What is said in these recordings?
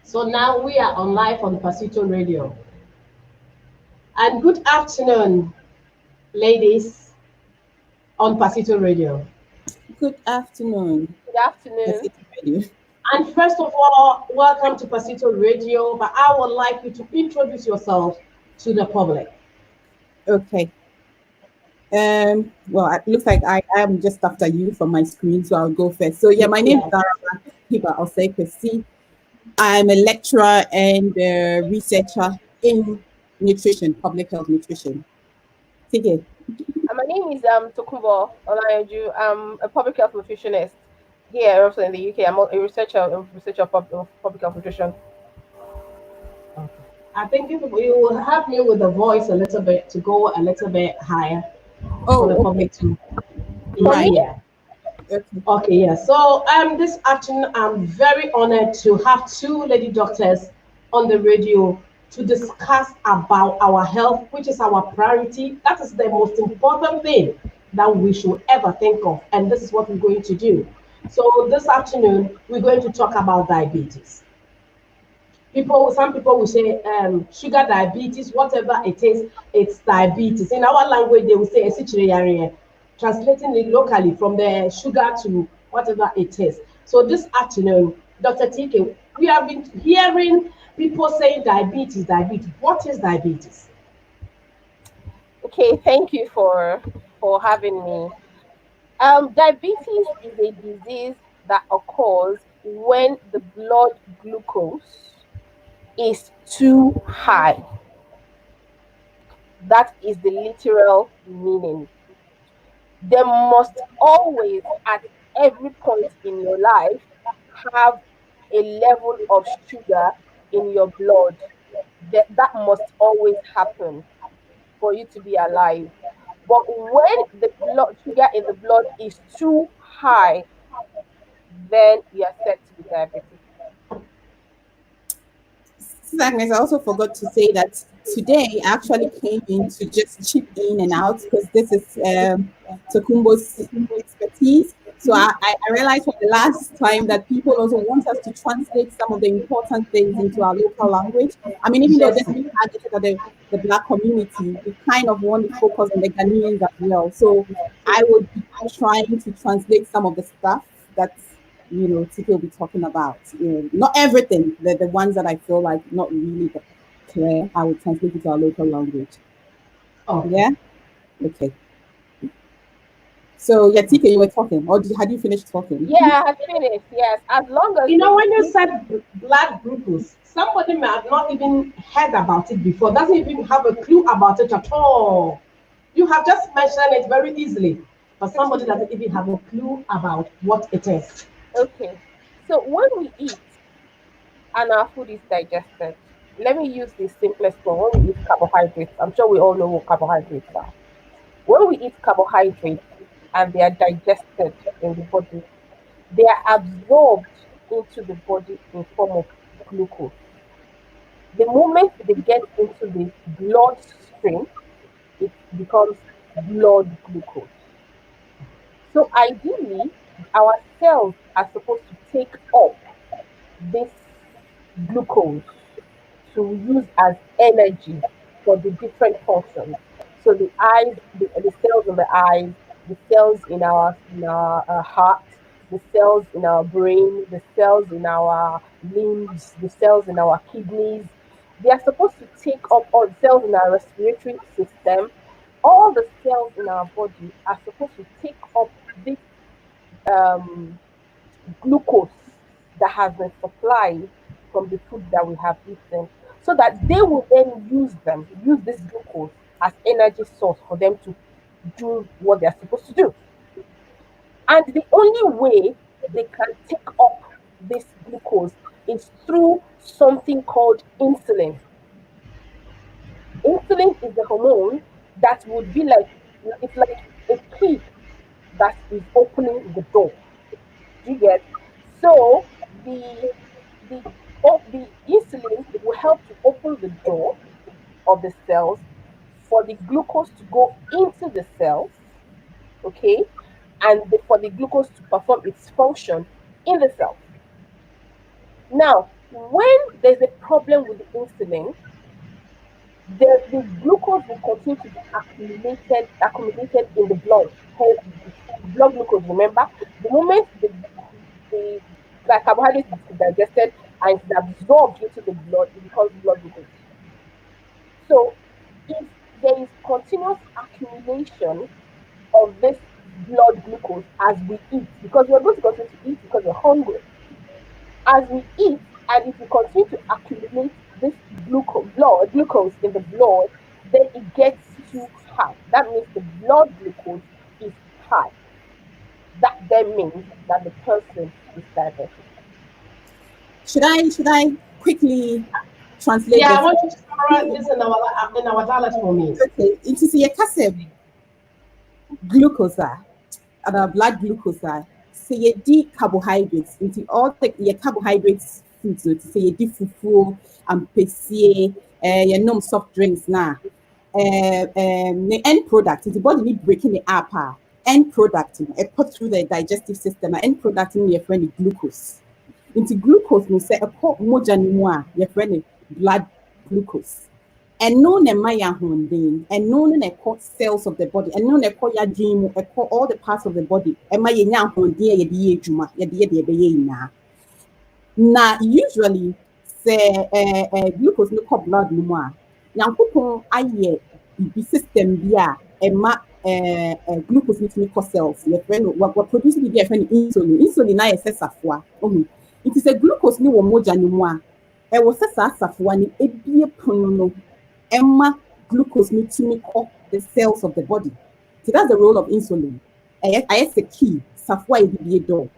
So now we are on live on Pasito Radio. And good afternoon, ladies on Pasito Radio. Good afternoon. Good afternoon. That's it radio. And first of all, welcome to Pasito Radio. But I would like you to introduce yourself to the public. Okay. Well, it looks like I am just after you from my screen, so I'll go first. So yeah, my name is Yes. Dr Araba H Osei-kwesi. I'm a lecturer and researcher in nutrition, public health nutrition. Take it. My name is Tokundu Olayanju. I'm a public health nutritionist here also in the UK. I'm a researcher of public health nutrition. Okay. I think if you will help me with the voice a little bit to go a little bit higher for the Oh, okay. public to For me, hear. Okay. Okay, yeah. So this afternoon I'm very honored to have two lady doctors on the radio to discuss about our health, which is our priority. That is the most important thing that we should ever think of, and this is what we're going to do. So this afternoon we're going to talk about diabetes. Some people will say sugar diabetes, whatever it is, it's diabetes. In our language, they will say "esichire." Translating it locally from the sugar to whatever it is. So this afternoon, Dr. TK, we have been hearing people saying diabetes, diabetes. What is diabetes? okay, thank you for having me. Diabetes is a disease that occurs when the blood glucose is too high. That is the literal meaning. There must always, at every point in your life, have a level of sugar in your blood. That must always happen for you to be alive. But when the blood sugar in the blood is too high, then you are said to be diabetic. Agnes, I also forgot to say that today I actually came in to just chip in and out because this is Tokumbo's expertise. So I realized for the last time that people also want us to translate some of the important things into our local language. I mean, even though Yes. this is targeted at the Black community, we kind of want to focus on the Ghanaians as well. So I would be trying to translate some of the stuff that Tiki will be talking about. Not everything, the ones that I feel like not really clear, I will translate it to our local language. Okay. Yeah? Okay. So, yeah, Tika, you were talking, or had you finished talking? Yeah, I have finished. Yes, as long as When you said blood glucose, somebody may have not even heard about it before, doesn't even have a clue about it at all. You have just mentioned it very easily, but somebody doesn't even have a clue about what it is. okay. So when we eat and our food is digested, let me use the simplest one. When we eat carbohydrates, I'm sure we all know what carbohydrates are. When we eat carbohydrates and they are digested in the body, they are absorbed into the body in form of glucose. The moment they get into the bloodstream, it becomes blood glucose. So ideally, our cells are supposed to take up this glucose to use as energy for the different functions. So the cells in the eyes, the cells in our heart, the cells in our brain, the cells in our limbs, the cells in our kidneys. They are supposed to take up all the cells in our respiratory system. All the cells in our body are supposed to take up this um, glucose that has been supplied from the food that we have eaten so that they will then use this glucose as energy source for them to do what they're supposed to do. And the only way they can take up this glucose is through something called insulin. Insulin is the hormone that would be like, it's like a key that is opening the door. Do you get? So the insulin will help to open the door of the cells for the glucose to go into the cells, okay, and for the glucose to perform its function in the cells. Now, When there's a problem with the insulin, the glucose will continue to be accumulated in the blood. Hence, blood glucose. Remember, the moment the carbohydrate is digested and it's absorbed into the blood, it becomes blood glucose. So, if there is continuous accumulation of this blood glucose as we eat, because we're going to continue to eat because we're hungry, as we eat, and if we continue to accumulate this glucose in the blood, then it gets too high. That means the blood glucose is high. That then means that the person is diabetic. Should I quickly translate Yeah, I this? want you to summarize this in our dialect for me. Okay, into say glucose and our blood glucose say you di carbohydrates into all the your carbohydrates foods so to say you di fufu and pesie your nom soft drinks now the end product is the body need breaking it up end product it put through the digestive system end product in your friend glucose into glucose no say a pot moja ni mu a your friend blood glucose and no na ɛma yɛ ahoɔden ɛno na ɛkɔ cells of the body ɛno na ɛkɔ yɛadwene mu ɛkɔ all the parts of the body ɛma yɛnya ahoɔden a yɛde yɛ adwuma yɛde yɛ deɛ ɛbɛyɛ nyinaa na usually sɛ glucose no kɔ blood no mu a nyankopɔn ayɛ bibi system bi a ɛma glucose no tumi kɔ cells yɛfrɛ no wɔproduce bibi a yɛfrɛ no insulin na ayɛ sɛ safoa ɔhu nti sɛ glucose no wɔ mogya no mu a ɛwɔ sɛ saa safoa no ebie pono no Emma glucose need to up the cells of the body. So that's the role of insulin. I say key, safwa is be a door.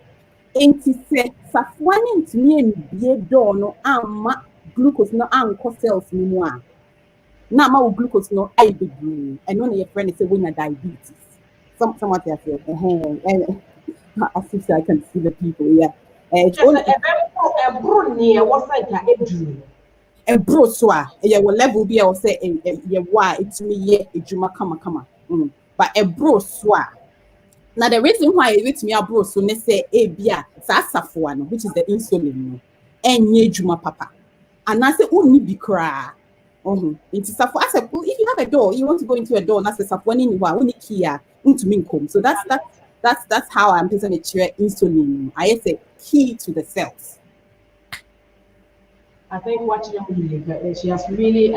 And to say safwa need to be a door no amma glucose no anko cells ni more. Now my glucose no I be blue. And only your friend say when diabetes. Someone say as if I can see the people, yeah. It's only A bruni, what's like a dream? ɛboro so a ɛyɛ wɔ level bi a wɔ sɛ yɛwɔ a ɛtumi yɛ adwuma kamakama but ɛboro so a na the reason why ɛbɛtumi aboro so ne sɛ ebi a saa safoa no which is the insulin no ɛnyɛ adwuma papa anaasɛ wonni bi koraa nti safoa asɛ if you have a door you want to go into a door na sɛ safoa no ni hɔ a wonni key a ntumi nkɔm so that's how I'm saying kyerɛ insulin ayɛ sɛ key to the cells. I think what she has really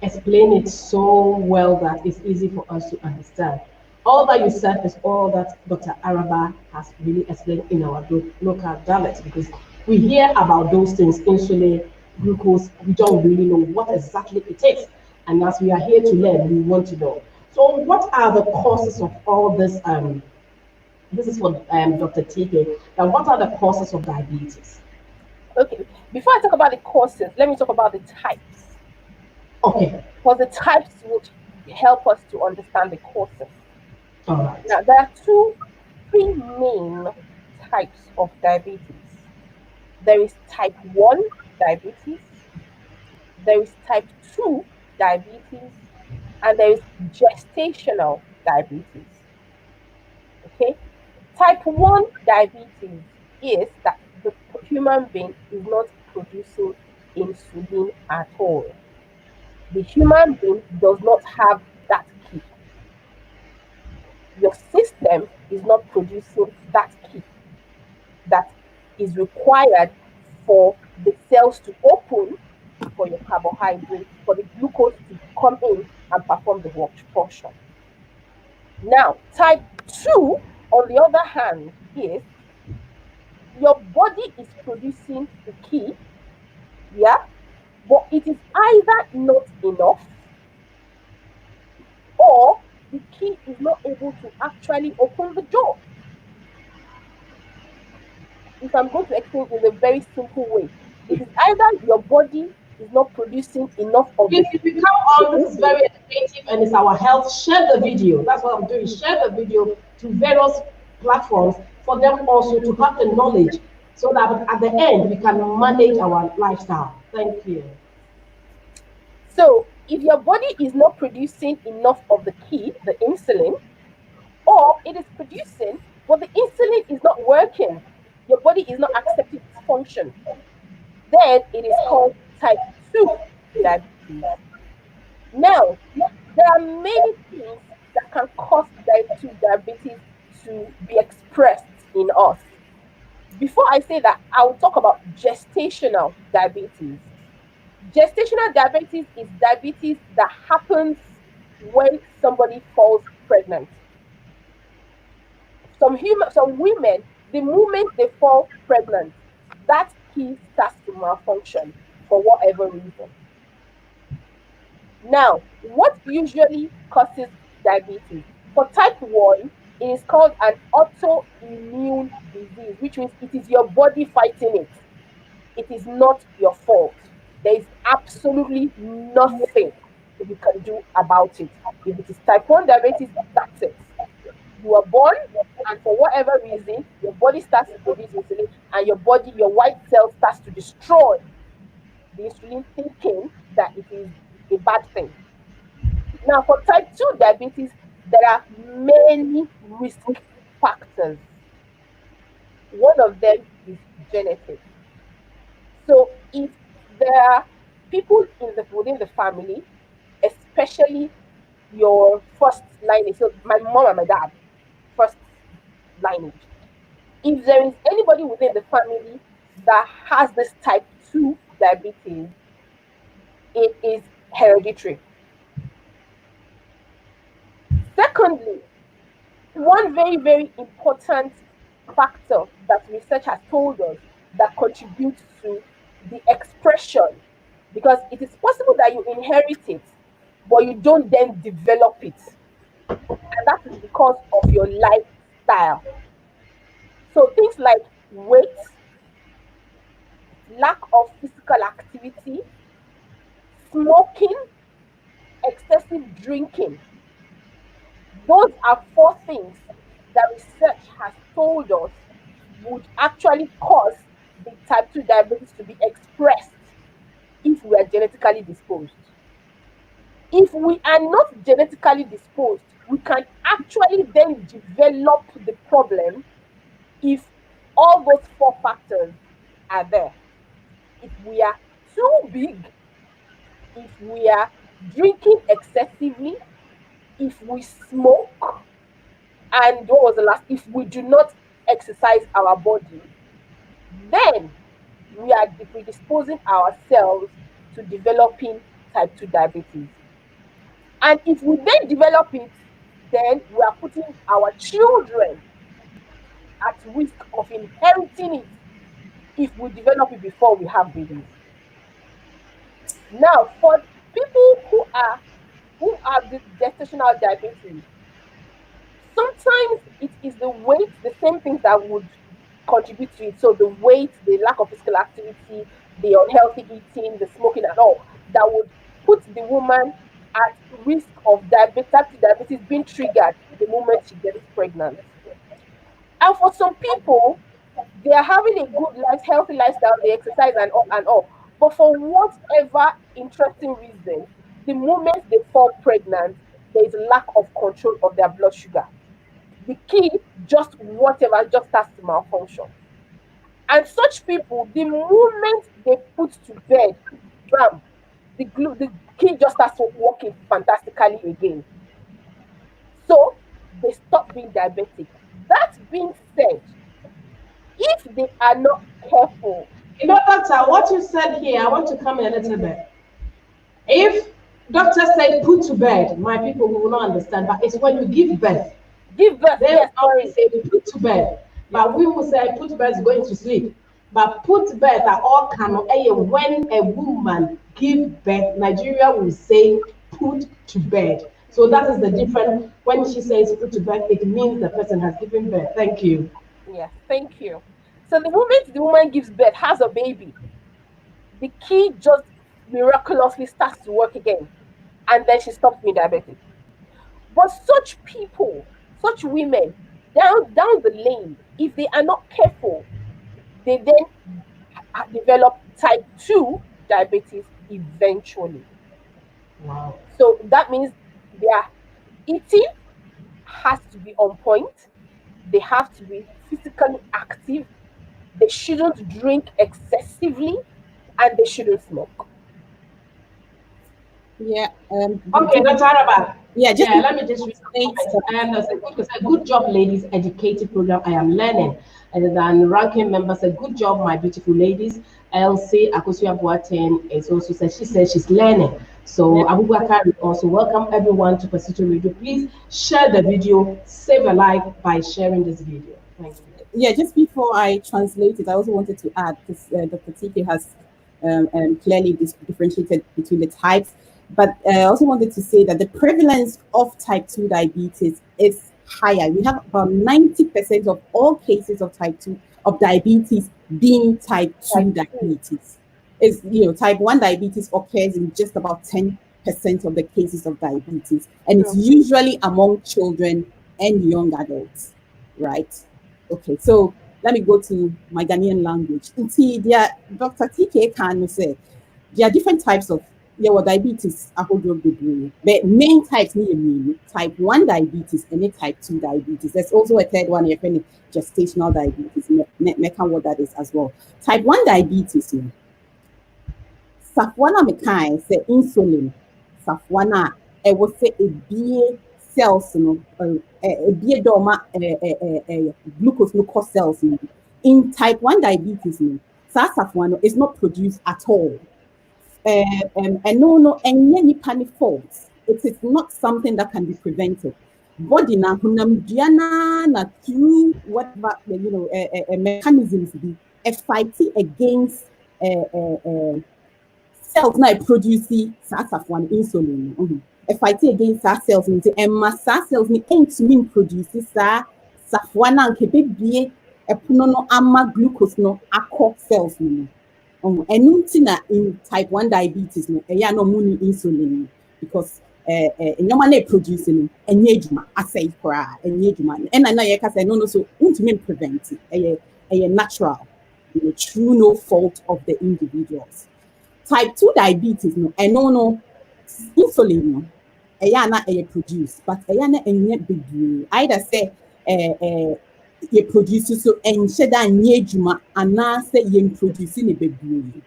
explained it so well that it's easy for us to understand. All that you said is all that Dr. Araba has really explained in our local dialect because we hear about those things, insulin, glucose, we don't really know what exactly it is. And as we are here to learn, we want to know. So what are the causes of all this? This is for Dr. TK. Now, what are the causes of diabetes? Okay, before I talk about the causes, let me talk about the types. Okay. Because the types would help us to understand the causes. All right. Now, there are three main types of diabetes. There is type 1 diabetes, there is type 2 diabetes, and there is gestational diabetes. Okay? Type 1 diabetes is that the human being is not producing insulin at all. The human being does not have that key. Your system is not producing that key that is required for the cells to open for your carbohydrates, for the glucose to come in and perform the work function. Now, type 2, on the other hand, is your body is producing the key, yeah, but it is either not enough or the key is not able to actually open the door. If I'm going to explain in a very simple way, it is either your body is not producing enough of it. If you come on, this is very educative and it's our health. Share the video. That's what I'm doing. Share the video to various platforms for them also to have the knowledge so that at the end we can manage our lifestyle. Thank you. So if your body is not producing enough of the key, the insulin, or it is producing, but the insulin is not working, your body is not accepting its function, then it is called type 2 diabetes. Now, there are many things that can cause type 2 diabetes to be expressed in us. Before I say that, I will talk about gestational diabetes. Gestational diabetes is diabetes that happens when somebody falls pregnant. Some women, the moment they fall pregnant, that key starts to malfunction for whatever reason. Now, what usually causes diabetes? For type 1, it is called an autoimmune disease, which means it is your body fighting it. It is not your fault. There is absolutely nothing you can do about it. If it is type 1 diabetes, that's it. You are born, and for whatever reason, your body starts to produce insulin, and your white cells starts to destroy the insulin, thinking that it is a bad thing. Now, for type 2 diabetes, there are many risk factors. One of them is genetic. So, if there are people within the family, especially your first lineage, so my mom and my dad, first lineage, if there is anybody within the family that has this type 2 diabetes, it is hereditary. Secondly, one very, very important factor that research has told us that contributes to the expression, because it is possible that you inherit it, but you don't then develop it. And that is because of your lifestyle. So things like weight, lack of physical activity, smoking, excessive drinking. Those are four things that research has told us would actually cause the type 2 diabetes to be expressed if we are genetically disposed. If we are not genetically disposed, we can actually then develop the problem if all those four factors are there. If we are too big, if we are drinking excessively, if we smoke, and what was the last? If we do not exercise our body, then we are predisposing ourselves to developing type 2 diabetes. And if we then develop it, then we are putting our children at risk of inheriting it if we develop it before we have babies. Now, for people who have this gestational diabetes, sometimes it is the weight, the same things that would contribute to it. So the weight, the lack of physical activity, the unhealthy eating, the smoking, and all that would put the woman at risk of diabetes being triggered the moment she gets pregnant. And for some people, they are having a good life, healthy lifestyle, they exercise and all and all. But for whatever interesting reason, the moment they fall pregnant, there is a lack of control of their blood sugar. The key, just whatever, just starts to malfunction. And such people, the moment they put to bed, bam, the key just starts working fantastically again. So they stop being diabetic. That being said, if they are not careful, Doctor, what you said here, I want to come in a little bit. If doctor said put to bed, my people will not understand, but it's when you give birth. give birth, They yes, always sorry. say put to bed, but we will say put to bed is going to sleep. But put to bed are all cannot. When a woman give birth, Nigeria will say put to bed. So that is the difference. When she says put to bed, it means the person has given birth. Thank you. Yes, thank you. So the moment the woman gives birth, has a baby, the key just miraculously starts to work again. And then she stops being diabetic. But such people, such women, down the lane, if they are not careful, they then develop type 2 diabetes eventually. Wow. So that means their eating has to be on point. They have to be physically active. They shouldn't drink excessively. and they shouldn't smoke. Yeah. Okay, Dr. Araba. Yeah, just Yeah, let me just read some comments. Good job, ladies. Educated program. I am learning. And then ranking member said, good job, my beautiful ladies. Elsie Akosua Boateng is also said, she says she's learning. So Abubakar will also welcome everyone to Pasito Radio. Please share the video, save a like by sharing this video. Thank you. Yeah, just before I translate it, I also wanted to add, because Dr. TK has clearly differentiated between the types, but I also wanted to say that the prevalence of type 2 diabetes is higher. We have about 90% of all cases of type 2 of diabetes being type 2 diabetes. Is type 1 diabetes occurs in just about 10% of the cases of diabetes, and it's usually among children and young adults, right? Okay, so let me go to my Ghanaian language. See, Dr. TK can say there are different types of diabetes. But main types need type 1 diabetes and type 2 diabetes. There's also a third one, gestational diabetes. What that is as well. Type 1 diabetes. Safwana mekai say insulin. Safwana, I would say a BA cells, a BA doma glucose no cause cells. In type 1 diabetes, safwana is not produced at all. And any panic faults. It is not something that can be prevented. Body na hunam diana na through whatever mechanisms be a fighting against cells now producing one insulin. A fighting against our cells and massa cells ni ain't produces safwana and kebe a punono ama glucose no aqua cells no. And in type 1 diabetes no no money insulin because normally producing engagement asay kora engagement and I know you can say no so ultimate prevent it a natural true no fault of the individuals. Type 2 diabetes no no insulin no na produce but na bebre either say you produce so and said that nyejuma and now say you producing a bebre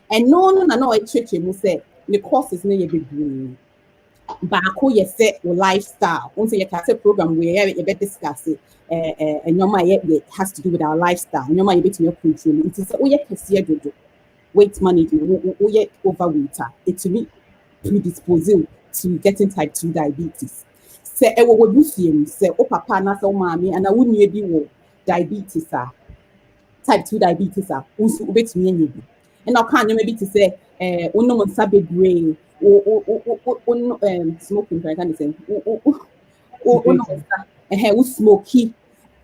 and no church mu say the courses na ye bebre baako ye say lifestyle once you can say program where you be discuss it and your has to do with our lifestyle your mind bit your control it is o ye kese dodo weight management o ye overweight it to be predisposing to getting type 2 diabetes. Say e wo busiem say o papa na say o maami and wo nua bi wo diabetes type 2 diabetes unso obetumi anya bi and now can maybe to say onno mo nsa bebre o smoking can say onno nsa wo smoky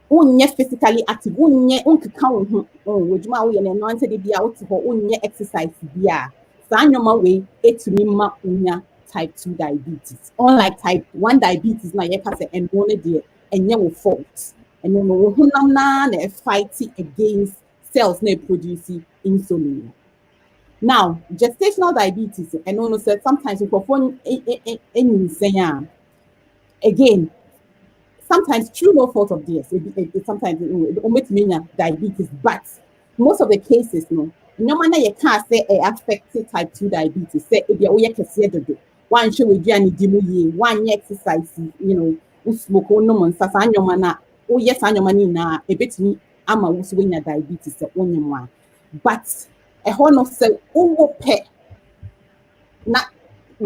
unye physically active unye unkeka wo ho wodwuma wo ye na no ante de bia wo te ho unye exercise bia saa nyoma we etumi ma unya type 2 diabetes. Unlike type 1 diabetes, now you can say and one day and you fault. And you know na fighting against cells na producing insulin. Now, gestational diabetes, and no said sometimes you perform again. Sometimes through no fault of this, sometimes it omit mean diabetes, but most of the cases, no matter you can't say affected type 2 diabetes, say if you can one show with Gianni Dimuye, one exercise, who smoke no man, Sasanyomana, oh yes, Anyomanina, a bit me, I'm a win your diabetes at one. But a horn of cell over pet, not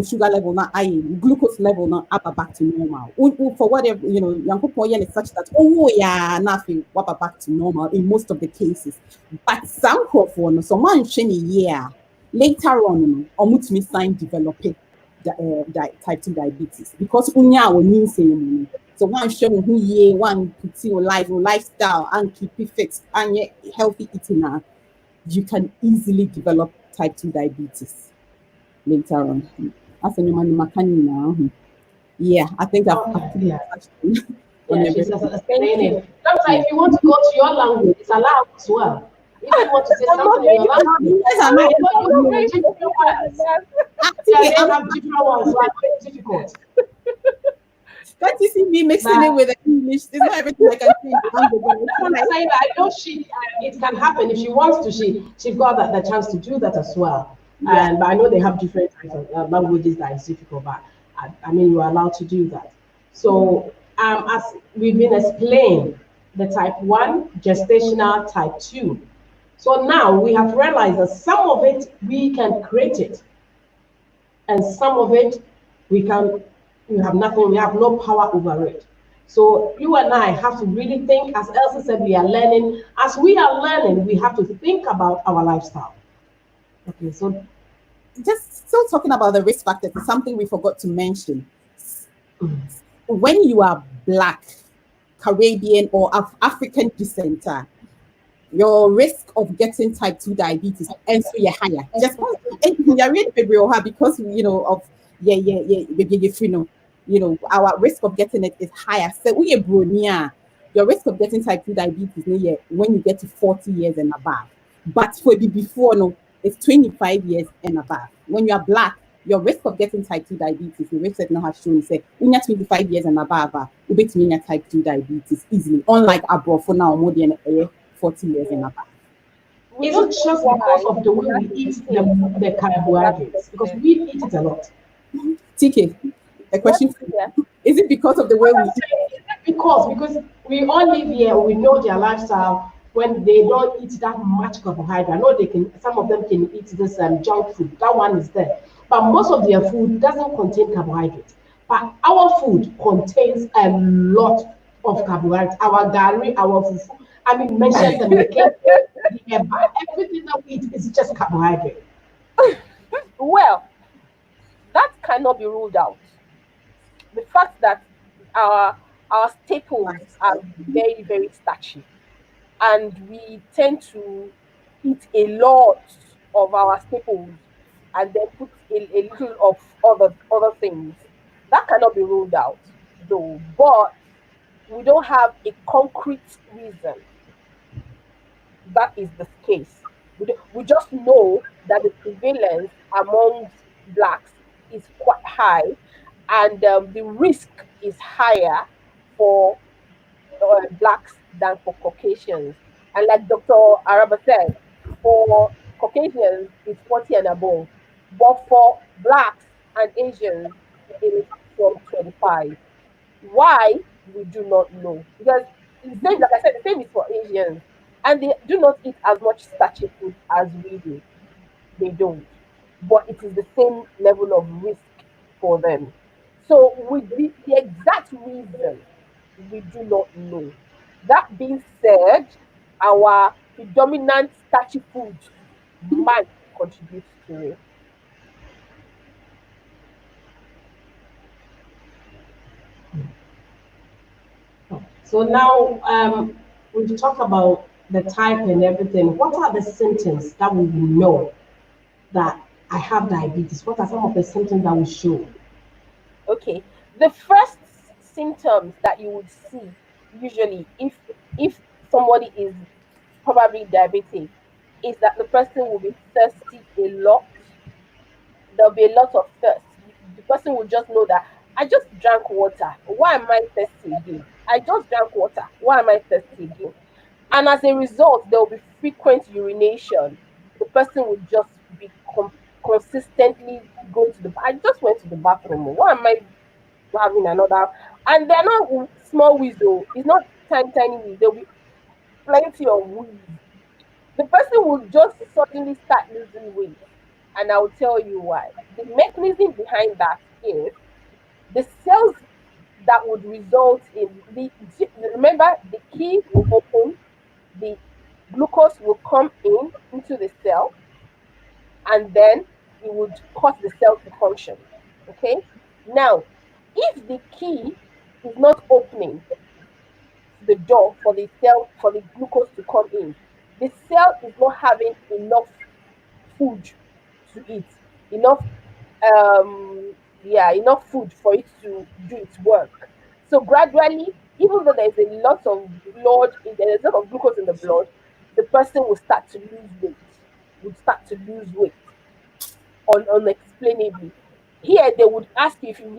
sugar level, not glucose level, not up back to normal. For whatever, young people is such that, oh yeah, nothing, what back to normal in most of the cases. But some for someone shiny year later on, or much me sign developing. Type 2 diabetes because unya will mean saying so one show who ye one put your lifestyle and keep it fixed and yet healthy eating you can easily develop type 2 diabetes later on. As a man now. Yeah, I think I've she's explaining. Doctor, if you want to go to your language, it's allowed as well. If you want to say something in your language, they have different words, so it's difficult. Can't you see me mixing it But with the English? It's not everything I can say in the language. that's what I'm saying. I know it can happen if she wants to. She got the chance to do that as well. Yeah. And but I know they have different types of languages that is difficult. But I mean, you are allowed to do that. So as we've been explained, the type one gestational, type two. So now we have realized that some of it we can create it, and some of it we have nothing, we have no power over it. So you and I have to really think, as Elsie said, we are learning. As we are learning, we have to think about our lifestyle. Okay, so Just still talking about the risk factors, it's something we forgot to mention. mm, When you are black, Caribbean, or of African descent, your risk of getting type 2 diabetes and so you're higher. Just you're really baby because of our risk of getting it is higher. So we bronia, your risk of getting type 2 diabetes when you get to 40 years and above. But for the before no, it's 25 years and above. When you are black, your risk of getting type 2 diabetes, the research now has shown say when you're 25 years and above, you bet me type 2 diabetes easily. Unlike abroad for now, more than 40 years and above. We is don't it know just because why of the way that we is eat the case. the That is carbohydrates? Because the we eat it a lot. TK, a Yes, question for yeah. you. Is it because of the way What we I'm eat? saying is that because we all live here, we know their lifestyle. When they don't eat that much carbohydrate, I know they can. Some of them can eat this junk food. That one is there, but most of their food doesn't contain carbohydrates. But our food contains a lot of carbohydrates. Our gari, our fufu. I mean, mention them. The cake, the eba, everything that we eat is just carbohydrate. Well, that cannot be ruled out. The fact that our our staples are very, very starchy, and we tend to eat a lot of our staples and then put a little of other things. That cannot be ruled out, though. But we don't have a concrete reason that is the case. We just know that the prevalence amongst blacks is quite high, and the risk is higher for blacks than for Caucasians. And like Dr. Araba said, for Caucasians, it's 40 and above. But for blacks and Asians, it is from 25. Why? We do not know. Because the same, like I said, the same is for Asians. And they do not eat as much starchy food as we do. They don't. But it is the same level of risk for them. So with the exact reason, we do not know. That being said, our predominant starchy foods might contribute to it. So now we've talked about the type and everything. What are the symptoms that we will know that I have diabetes? What are some of the symptoms that will show? Okay. The first symptoms that you would see usually if somebody is probably diabetic is that the person will be thirsty a lot. There'll be a lot of thirst. The person will just know that I just drank water. Why am I thirsty again? I just drank water. Why am I thirsty again? And as a result, there will be frequent urination. The person will just be consistently going to the. I just went to the bathroom. Why am I having another? And they're not small wheeze though. It's not tiny tiny wheeze. There'll be plenty of wheeze. The person will just suddenly start losing weight. And I will tell you why. The mechanism behind that is the cells that would result in remember the key will open, the glucose will come in into the cell, and then it would cause the cell to function. Okay. Now, if the key is not opening the door for the cell for the glucose to come in, the cell is not having enough food to eat, enough enough food for it to do its work. So gradually, even though there's a lot of there's a lot of glucose in the blood, the person will start to lose weight, unexplainably. Here they would ask you, if you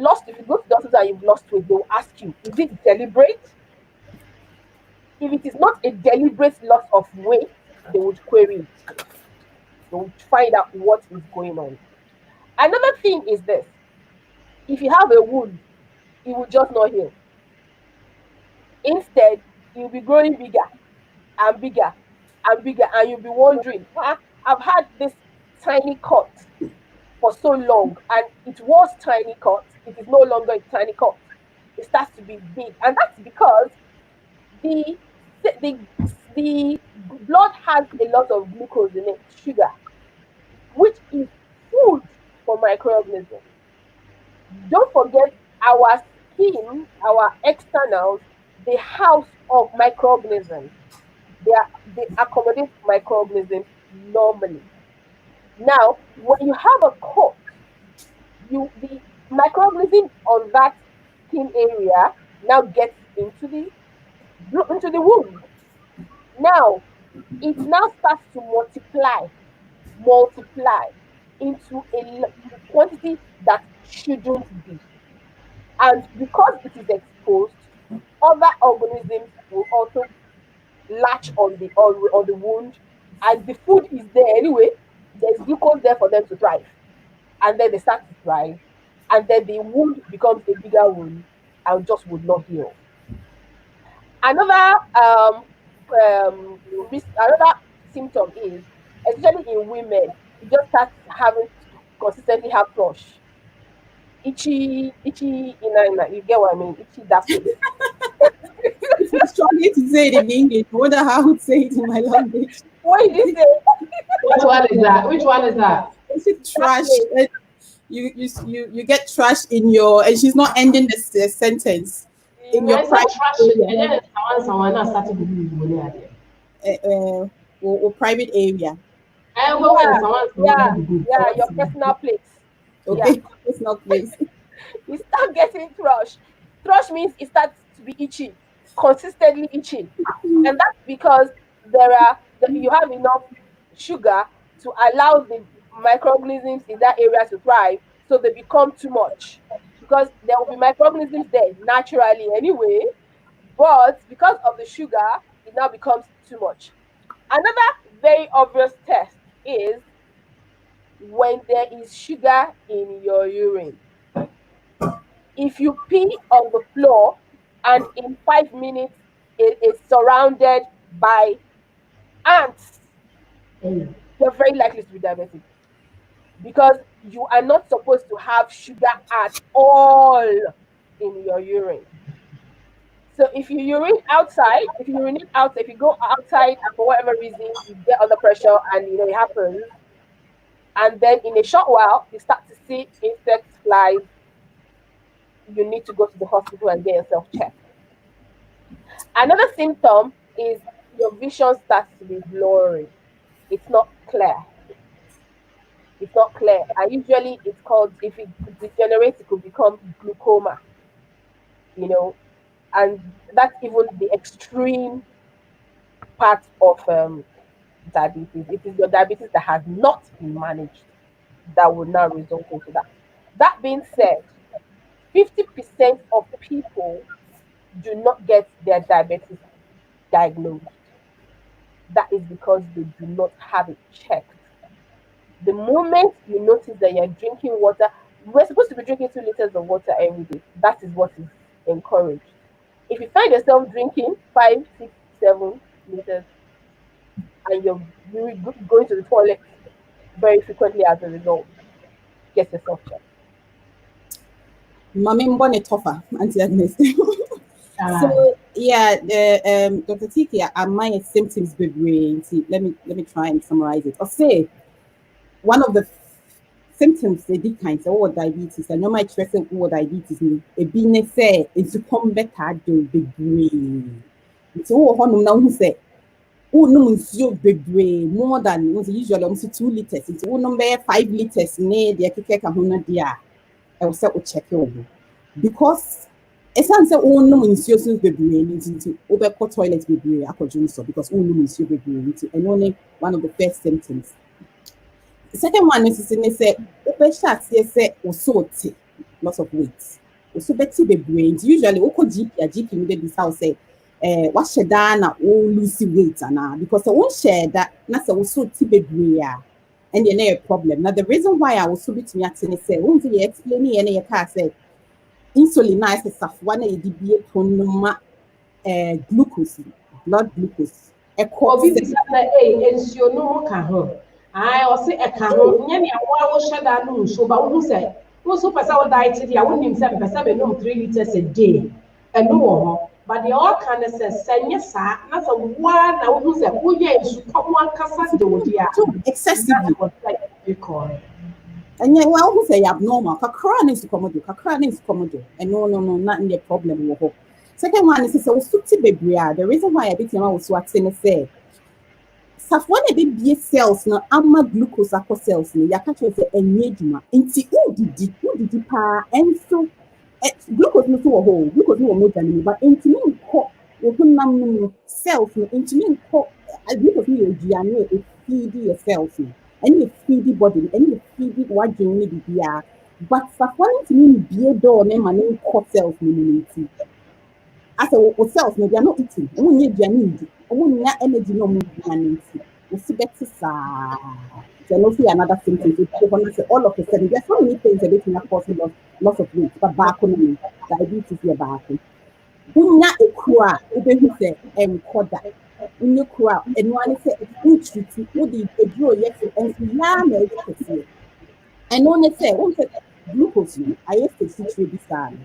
go to doctors and you've lost weight, they will ask you, is it deliberate? If it is not a deliberate loss of weight, they would query it. They would find out what is going on. Another thing is this: if you have a wound, it will just not heal. Instead, it will be growing bigger and bigger and bigger, and you'll be wondering, I've had this tiny cut for so long, and it was tiny cut. It is no longer a tiny cut. It starts to be big, and that's because the the the blood has a lot of glucose in it, sugar, which is food for microorganisms. Don't forget, our skin, our externals, the house of microorganisms. They accommodate microorganisms normally. Now, when you have a cut, the microorganism on that skin area now gets into the wound. Now, it now starts to multiply into a quantity that shouldn't be. And because it is exposed, other organisms will also latch on the wound, and the food is there anyway. There's glucose there for them to thrive, and then they start to thrive, and then the wound becomes a bigger wound and just would not heal. Another another symptom is, especially in women, you just start having to consistently have thrush, itchy inner. You get what I mean? Itchy that place. If you're struggling to say it in English, I wonder how I would say it in my language. What did you say? What one is that? Which one is that? Is it trash? You get trash in your, and she's not ending the sentence in your It's not private trash. And then someone else started to do money. private area. And when someone Your personal place. Okay, it's not place. You start getting thrush. Thrush means it starts to be itchy, consistently itchy, and that's because you have enough sugar to allow the microorganisms in that area to thrive, so they become too much. Because there will be microorganisms there naturally anyway, but because of the sugar, it now becomes too much. Another very obvious test is when there is sugar in your urine. If you pee on the floor and in 5 minutes it is surrounded by ants, you're very likely to be diabetic, because you are not supposed to have sugar at all in your urine. So if you urinate outside, if you go outside and for whatever reason you get under pressure and it happens, and then in a short while you start to see insects, flies, you need to go to the hospital and get yourself checked. Another symptom is your vision starts to be blurry. It's not clear. It's not clear. And usually it's called, if it degenerates, it could become glaucoma, and that's even the extreme part of diabetes. It is your diabetes that has not been managed that will now result into that. That being said, 50% of people do not get their diabetes diagnosed. That is because they do not have it checked. The moment you notice that you're drinking water, we're supposed to be drinking 2 liters of water every day. That is what is encouraged. If you find yourself drinking 5, 6, 7 liters, and you're going to the toilet very frequently as a result, get yourself checked. Mami mbone tofa, Auntie Agnes. So yeah, the Dr. Tiki, my symptoms be brain. Let me try and summarize it. Or say one of the symptoms they did kind of diabetes, and no my stress what diabetes me. A bine say it's come better do be brain. It's all honum now who say oh no nsuo bebree more than usually 2 liters. It's number 5 liters ne de keke ka ho no dia. I will say o check it over. Because esan say oh no nsuo so bebree nti obekọ toilet bebree akọdun so because oh no nsuo bebree nti and only one of the first symptoms. The second one is in say open shots say also lots of weight. Also better be brains. Usually oko GP a GP may be say what share na o lose weight because I won't share that na say also be brain and you know a problem. Now the reason why I was so bit me at say won't you explain any car say insulin na is one a DBA tonoma glucose, blood glucose. Obi bisa na nsuo no mu ka ho. Ai o se e ka ho. Nya ne awo wo hweda no nsuo ba wo se. Wo so pesa wo diet dia wo nim se pesa be no 3 liters a day. Eno wo ho. But the all can say senya sa na so wa na wo se wo ye nsu komo akasa de wo dia. Excessively. And yeah, well, who say abnormal? Kakra needs to come do. Kakra needs to come do. And no, not in the problem. Second one is so suti baby. The reason why I bit was what say. Safwan a bit cells no amma glucose aqua cells no yaka say enye inti udidi pa and so glucose no so whole glucose no more than but inti me ko ogunam cells no inti me ko glucose no aduane e feed your cells no and you feed the body and you feed it what you need bia but safwan to me bie do na man ko cells no inti as a cells no they are not eating only aduane energy no move better another symptom. All of a sudden, there's so many things that can cause loss of weight, but back on diabetes here back. Unya a crowd, who say, and quarter. Unya crowd, and one say, treat would be a draw yes, and yam. And only say, one said, glucose, I used to teach you this time.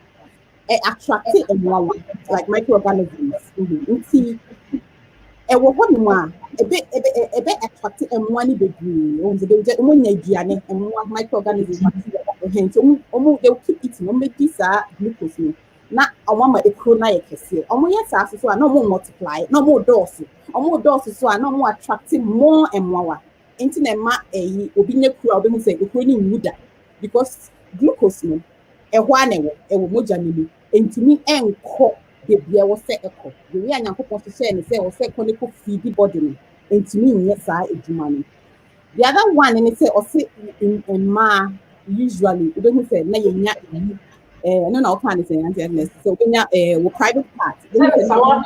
Attractive and one like microorganisms. See, ɛwɔ hɔ nom a ebe attract mmoa ne bebree wɔn de wɔn nya aduane mmoa microorganisms hence wɔn they will keep eating wɔn bɛdi saa glucose no na wɔn ama ekuro na yɛ kɛseɛ wɔn yɛ saa so a na wɔn multiply na wɔn dɔɔso so a na wɔn attract more mmoa nti na ɛma obi nye kuro a obi mu sɛ ekuro ne nwu da because glucose no ɛhɔ a na ɛwɔ mogya ne mu ntumi ɛnkɔ baby, I was set echo. The way I am supposed to say and say, or say, conical feed the body, and to me, yes, I do money. The other one, and it say, or say, in ma, usually, you don't say, no, you're not, no, can't say, and so when you're private part, how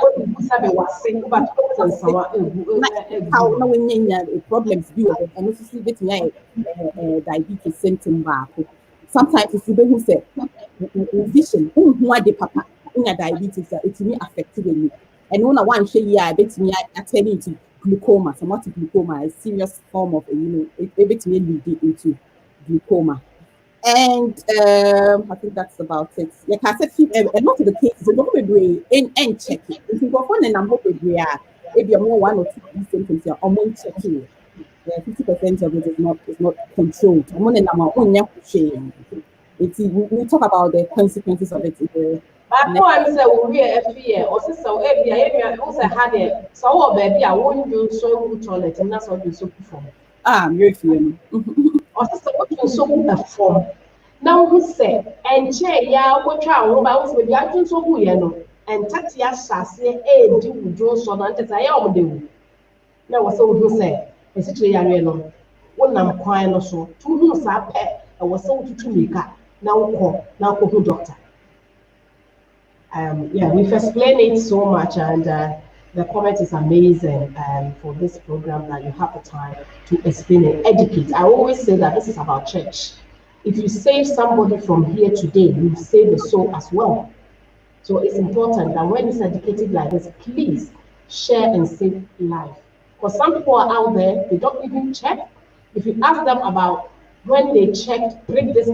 no when problems do, and also see that diabetes symptom back. Sometimes it's people who say, vision, who are the papa. Diabetes, it's me affected me. And when I want to say, I bet me I turn into glaucoma. Somatic glaucoma, a serious form of, it bet me lead into glaucoma. And I think that's about it. Like I said, a lot of the cases, you don't be and check it. If you go on and I'm hoping we are, if you're more 1 or 2 symptoms, you're almost checking. 50% of it is not controlled. I'm on our own shame. We talk about the consequences of it. But no, I'm saying we are every year. Also, so every year, also had it. So, baby, I won't do so good toilet, and that's what you so perform. I'm very feeling. Also, what you so good perform. Now, who said, and chair, yeah, what child, about with the action so good, and Tatia Sassy, do with Joe so that I am do. Now, was so who said, a situation, one I'm crying also, 2 months up, I was so to make up. Now, call doctor. Yeah, we've explained it so much, and the comment is amazing for this program that you have the time to explain and educate. I always say that this is about church. If you save somebody from here today, you save the soul as well. So it's important that when it's educated like this, please share and save life. Because some people are out there, they don't even check. If you ask them about when they checked, prick this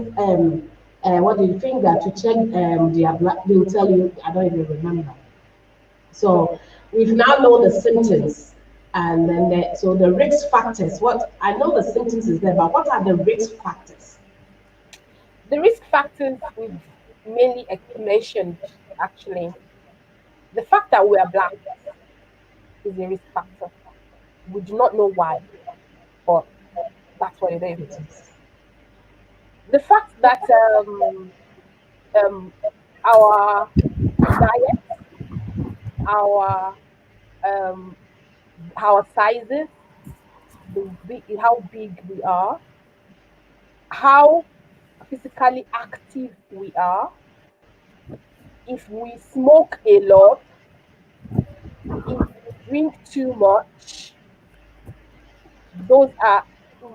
what do you think that to check their blood, they will tell you, I don't even remember. So we've now know the symptoms, and then so the risk factors. What I know the symptoms is there, but what are the risk factors? The risk factors we've mainly mentioned actually. The fact that we are black is a risk factor. We do not know why, but that's what it is. The fact that our diet, our sizes, how big we are, how physically active we are, if we smoke a lot, if we drink too much. Those are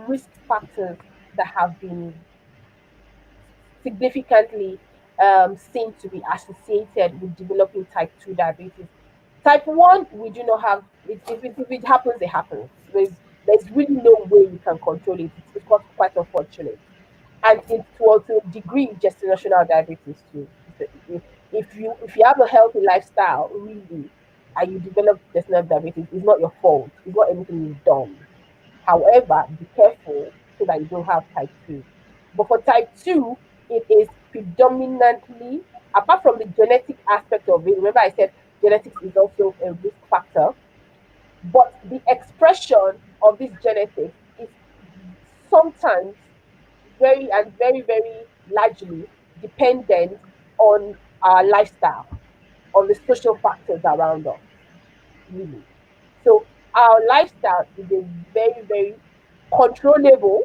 risk factors that have been significantly seen to be associated with developing type 2 diabetes. Type 1, we do not have, if it happens, it happens. There's really no way you can control it. It's quite unfortunate. And it's to a degree gestational diabetes too. If you have a healthy lifestyle, really, and you develop gestational diabetes, it's not your fault. It's not anything you've done. However, be careful so that you don't have type 2. But for type 2, it is predominantly, apart from the genetic aspect of it, remember I said genetics is also a risk factor, but the expression of this genetics is sometimes very largely dependent on our lifestyle, on the social factors around us, really. So our lifestyle is a very controllable,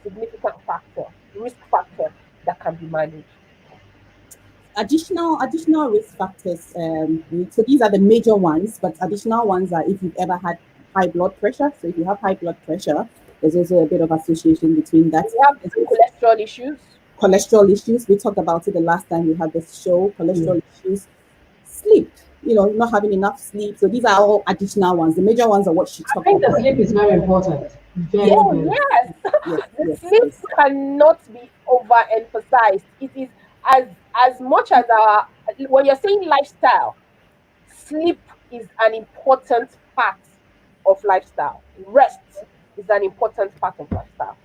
significant factor, risk factor that can be managed. Additional risk factors. So these are the major ones, but additional ones are if you've ever had high blood pressure. So if you have high blood pressure, there's also a bit of association between that. We have cholesterol issues. Cholesterol issues. We talked about it the last time we had this show. Cholesterol issues, sleep. Not having enough sleep. So these are all additional ones. The major ones are what she talked about. I think the sleep is very important. Yes. The sleep cannot be overemphasized. It is as much as our, when you're saying lifestyle, sleep is an important part of lifestyle. Rest is an important part of lifestyle.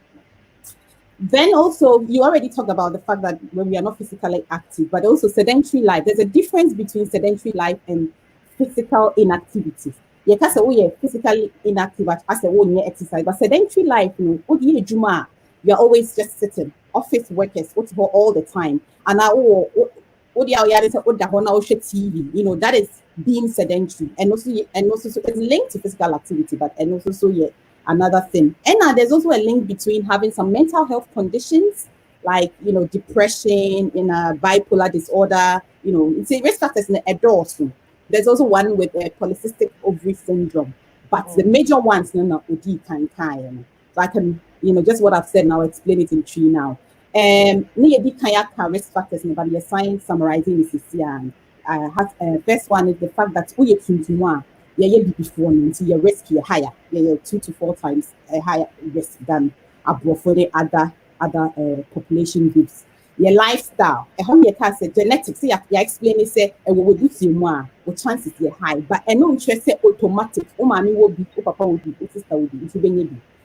Then also, you already talked about the fact that when we are not physically active, but also sedentary life. There's a difference between sedentary life and physical inactivity. You can say, oh, yeah, physically inactive as a one year exercise, but sedentary life, you're always just sitting. Office workers, all the time. And now, TV, that is being sedentary. And also so it's linked to physical activity, but and also so yeah. Another thing. And there's also a link between having some mental health conditions like, depression, bipolar disorder, it's a risk factors in the adults. There's also one with polycystic ovary syndrome. But the major ones, so I can, just what I've said now, explain it in three now. Risk factors, but your science summarizing this here. First one is the fact that we are before your risk is higher. You're 2 to 4 times higher risk than for the other population groups. Your lifestyle, genetics. You explain it. Say we will do more. The chances are high, but I know say automatic. Mommy will be, papa will be, sister will be.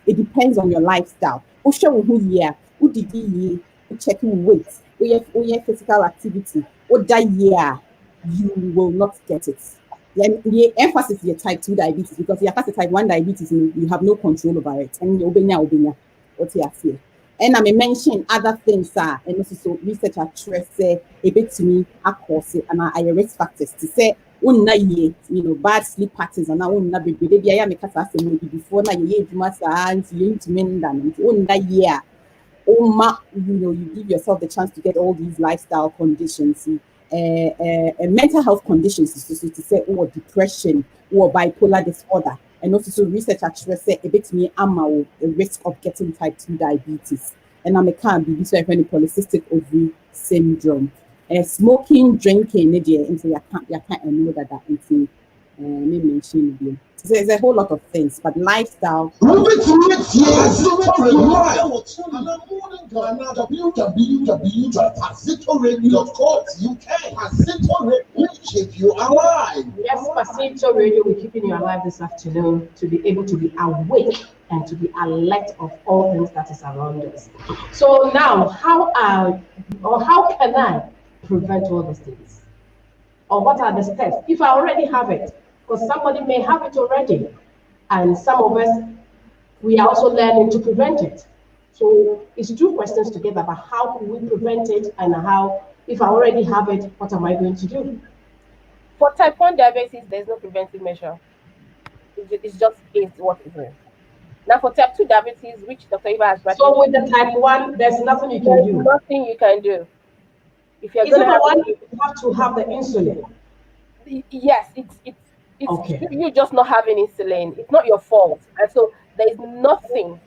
It depends on your lifestyle. Who year? Who did you checking weight? Who your physical activity? What that year you will not get it. The emphasis is your type 2 diabetes because you have type 1 diabetes, you have no control over it. And you what you say. And I may mention other things, and also so research at say a bit to me, cause and I risk factors to say, bad sleep patterns and I won't be baby. I make us maybe before now you into men than year. You give yourself the chance to get all these lifestyle conditions. Mental health conditions to say, depression or bipolar disorder, and also so research actually say a bit me a risk of getting type 2 diabetes, and I'm a can't be so any polycystic ovary syndrome, smoking, drinking, into you can't know that into mention again. So there's a whole lot of things, but lifestyle. Keep you alive. Yes, Pasito Radio will keeping you alive this afternoon to be able to be awake and to be alert of all things that is around us. So now, how can I prevent all these things? Or what are the steps if I already have it? Because somebody may have it already, and some of us, we are also learning to prevent it. So it's two questions together about how can we prevent it and how, if I already have it, what am I going to do? For type 1 diabetes, there's no preventive measure. It's just what it is. Now, for type 2 diabetes, which Dr. Eva has rightly So with the type 1, there's nothing you can there's do. nothing you can do. If you're Is going it to the have one you have to have the insulin? yes, it's Okay. you just not having insulin. It's not your fault, and so there is nothing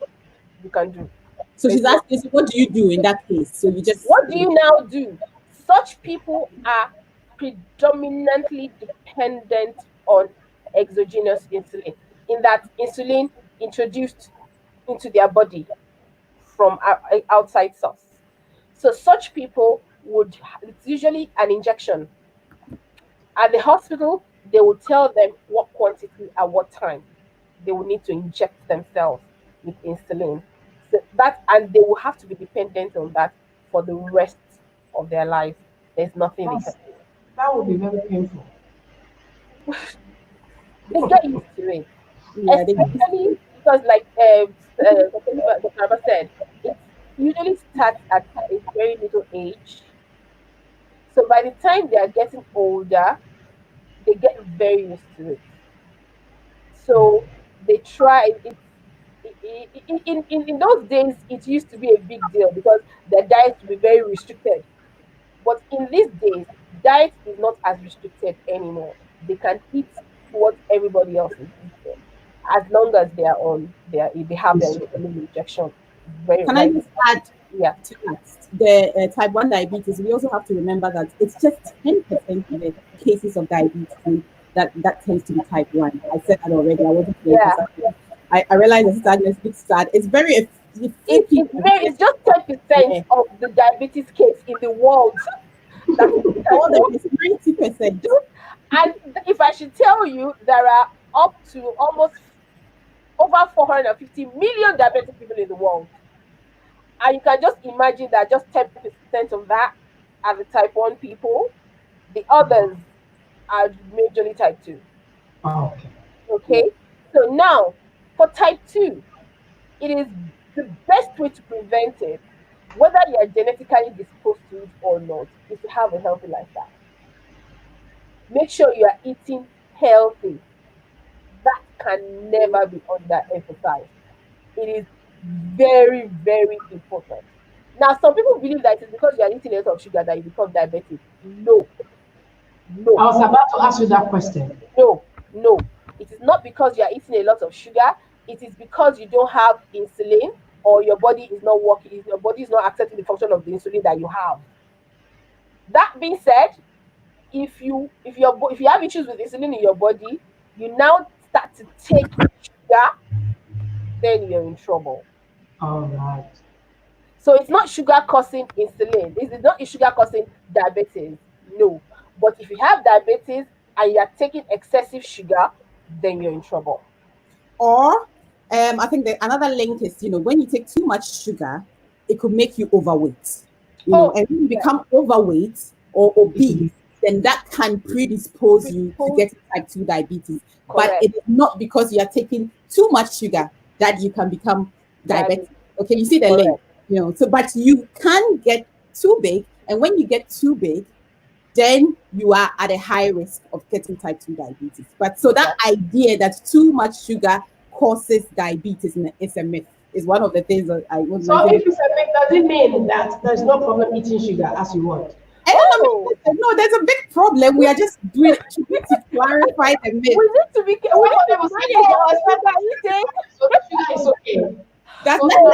you can do. So There's she's no. asking, so what do you do in that case? So you just, What do you now do? Such people are predominantly dependent on exogenous insulin. In that insulin introduced into their body from outside source. So such people would it's usually an injection. At the hospital, they will tell them what quantity at what time they will need to inject themselves with insulin. So that and they will have to be dependent on that for the rest of their lives. There's nothing they can That's, do. that would be very painful. They get used to it, yeah, they, especially because, like Dr. Araba said, it usually starts at a very little age. So by the time they are getting older, they get very used to it. So they try. In those days, it used to be a big deal because their diets would be very restricted. But in these days, diet is not as restricted anymore. They can eat what everybody else is eating, as long as they are on they have their Insulin. insulin injection. Very can I like just add yeah. to that? The type 1 diabetes, we also have to remember that it's just 10% of the cases of diabetes that tends to be type 1. I said that already. I wasn't going to Yeah, say it. I realize it's sadness, big sad. It's very, a few people. it's just 10% Yeah. of the diabetes case in the world that is type All the 1. rest, 90%. And if I should tell you, there are up to almost over 450 million diabetic people in the world. And you can just imagine that just 10% of that are the type 1 people. The others are majorly type 2. Okay. Yeah. Okay? So now, for type 2, it is the best way to prevent it, whether you are genetically disposed to it or not, is to have a healthy lifestyle. Make sure you are eating healthy. That can never be underemphasized. It is very, very important. Now, some people believe that it is because you are eating a lot of sugar that you become diabetic. No, I no, was about to ask you that question. no, no. It is not because you are eating a lot of sugar. It is because you don't have insulin or your body is not working. Your body is not accepting the function of the insulin that you have. That being said, if you have issues with insulin in your body, you now start to take sugar, then you're in trouble. All right. So it's not sugar causing insulin. This is not sugar causing diabetes. No. But if you have diabetes and you are taking excessive sugar, then you're in trouble. Or I think that another link is, when you take too much sugar, it could make you overweight. Oh, And when you yeah, become overweight or It will obese, be then that can predispose you to predispose. get type 2 diabetes. But Correct. it is not because you are taking too much sugar that you can become diabetic. Diabetes. Okay, you see the link, Correct. so but you can get too big, and when you get too big, then you are at a high risk of getting type 2 diabetes. But so that Exactly. idea that too much sugar causes diabetes is a myth, is one of the things that I would So mention. if it's a myth, does it mean that there's no problem eating sugar as you want? I don't know. Oh, No, there's a big problem. We are just doing it to clarify the myth. we need Somebody to was saying manage there our was sugar nothing intake. so the sugar is okay. That So Oh,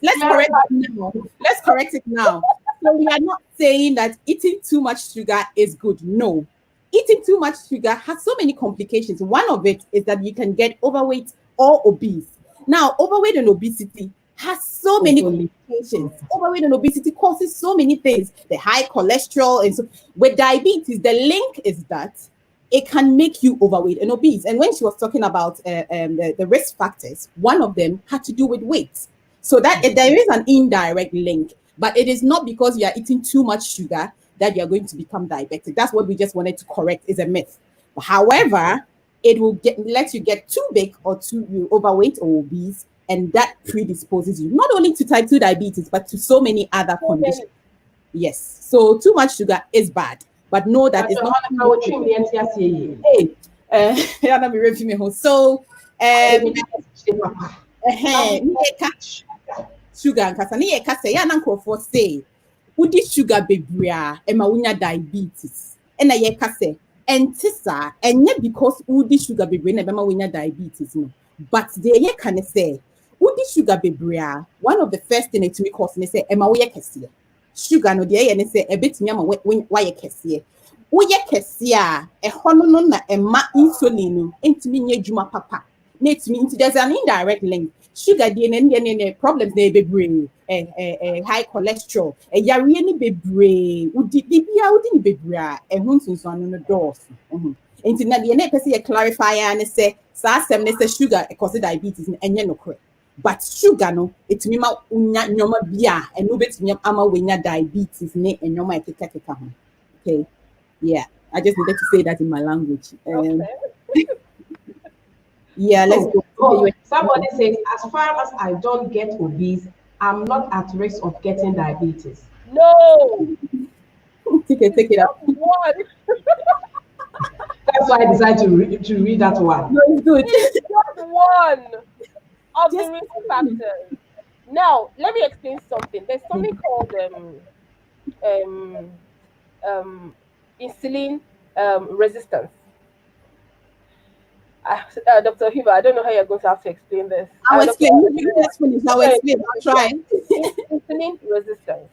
let's correct clarify. it now. Let's correct it now. So we are not saying that eating too much sugar is good. No. Eating too much sugar has so many complications. One of it is that you can get overweight or obese. Now, overweight and obesity has so many Totally. complications. Overweight and obesity causes so many things. The high cholesterol and so with diabetes, the link is that it can make you overweight and obese. And when she was talking about the risk factors, one of them had to do with weight. So that there is an indirect link, but it is not because you are eating too much sugar that you are going to become diabetic. That's what we just wanted to correct, is a myth. However, it will let you get too big or too overweight or obese, and that predisposes you not only to type 2 diabetes, but to so many other so conditions. many. Yes. So too much sugar is bad, but know that But it's your not honor, too I will much. trim the NTS. Hey, yeah, let me review me home. So, Ebi na esi papa. Sugar nkasa ne ye kasa ya na nkrofo say udi sugar bebria e ma wonya diabetes e na ye kasa entisa enye because udi sugar bebria na be ma wonya diabetes no but the ye can say udi sugar bebria one of the first thing it me cause ne say e ma wo ye kese sugar no de ye ne say e betimi ama wa ye kese wo ye kese a e hono no na e ma insulin no entimi nya dwuma papa na etimi into there's an indirect link sugar dey na problems na bebree high cholesterol yare ni bebree udi bibia udi ni bebree a ehun sunsun no dose nti na dey na pese ye clarify and say sa asem na say sugar cause diabetes enye no correct but sugar no etimi ma unya nyoma bia eno betimi ama wenya diabetes ne enyoma ekeka ho okay yeah I just needed to say that in my language yeah, let's go. Somebody says, as far as I don't get obese, I'm not at risk of getting diabetes. No. Take it up. One. That's why I decided to read that one. No, it's good. It's just one of the risk factors. Now, let me explain something. There's something called insulin resistance. Dr. Hiva, I don't know how you're going to have to explain this. I'll explain. I'll explain. I'll try. Insulin resistance.